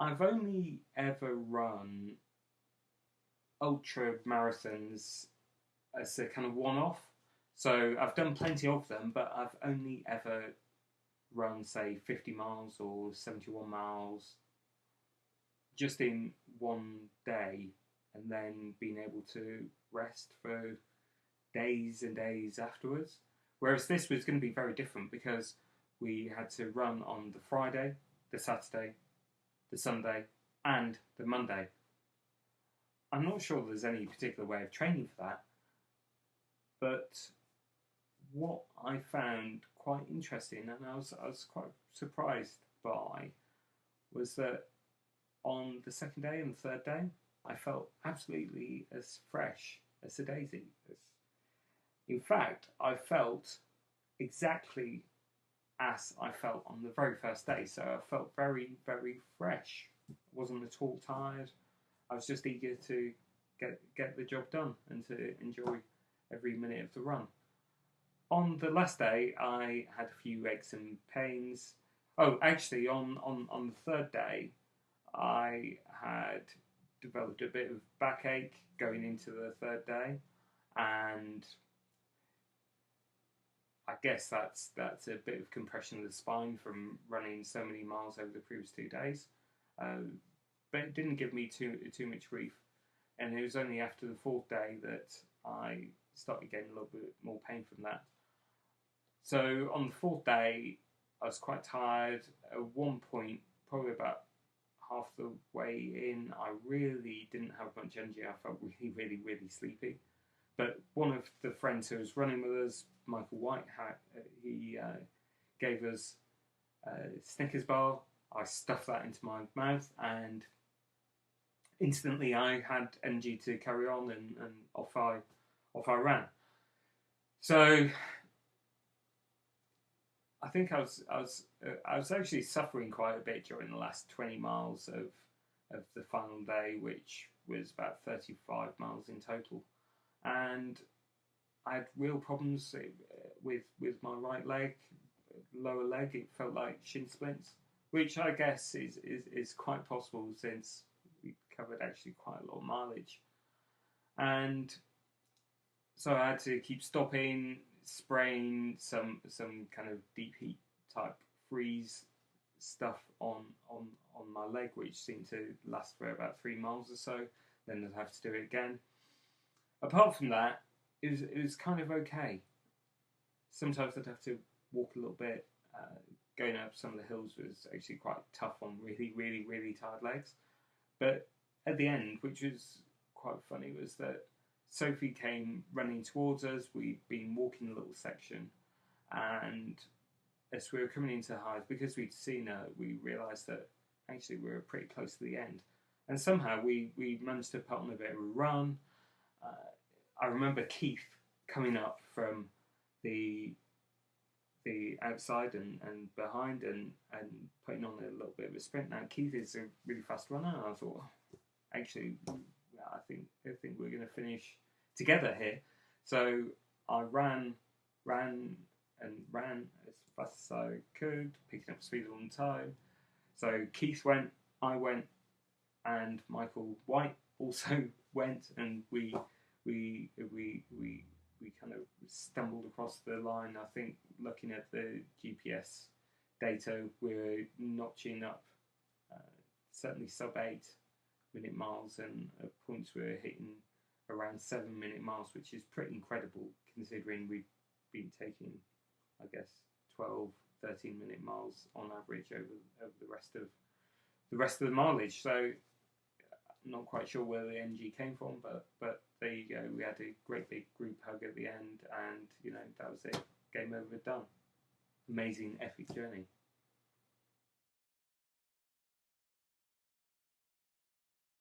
I've only ever run ultra marathons as a kind of one off. So I've done plenty of them, but I've only ever run, say, 50 miles or 71 miles just in one day and then being able to rest for days and days afterwards. Whereas this was going to be very different because we had to run on the Friday, the Saturday, the Sunday, and the Monday. I'm not sure there's any particular way of training for that, but what I found quite interesting, and I was quite surprised by, was that on the second day and the third day, I felt absolutely as fresh as a daisy. In fact, I felt exactly as I felt on the very first day. So I felt very, very fresh. I wasn't at all tired. I was just eager to get the job done and to enjoy every minute of the run. On the last day, I had a few aches and pains. Oh, actually, on the third day, I had developed a bit of backache going into the third day, and I guess that's a bit of compression of the spine from running so many miles over the previous 2 days. But it didn't give me too much grief, and it was only after the fourth day that I started getting a little bit more pain from that. So on the fourth day, I was quite tired. At one point, probably about half the way in, I really didn't have much energy. I felt really, really, really sleepy. But one of the friends who was running with us, Michael White, he gave us a Snickers bar. I stuffed that into my mouth, and instantly I had energy to carry on, and off I ran. So I think I was actually suffering quite a bit during the last 20 miles of the final day, which was about 35 miles in total, and I had real problems with my right leg, lower leg. It felt like shin splints, which I guess is quite possible since we covered actually quite a lot of mileage, and so I had to keep stopping, spraying some kind of deep heat type freeze stuff on my leg, which seemed to last for about 3 miles or so. Then I'd have to do it again. Apart from that, it was kind of okay. Sometimes I'd have to walk a little bit. Going up some of the hills was actually quite tough on really, really, really tired legs. But at the end, which was quite funny, was that Sophie came running towards us. We'd been walking a little section, and as we were coming into Hythe, because we'd seen her, we realised that actually we were pretty close to the end. And somehow we managed to put on a bit of a run. Uh, I remember Keith coming up from the outside and behind and putting on a little bit of a sprint. Now Keith is a really fast runner, and I thought, actually, I think we're going to finish together here. So I ran as fast as I could, picking up speed all the time. So Keith went, I went, and Michael White also went, and we kind of stumbled across the line. I think looking at the GPS data, we're notching up certainly sub 8 minute miles, and at points we're hitting around 7 minute miles, which is pretty incredible considering we've been taking, I guess, 12, 13 minute miles on average over the rest of the mileage. So I'm not quite sure where the energy came from, but there you go. We had a great big group hug at the end, and that was it. Game over, done. Amazing epic journey.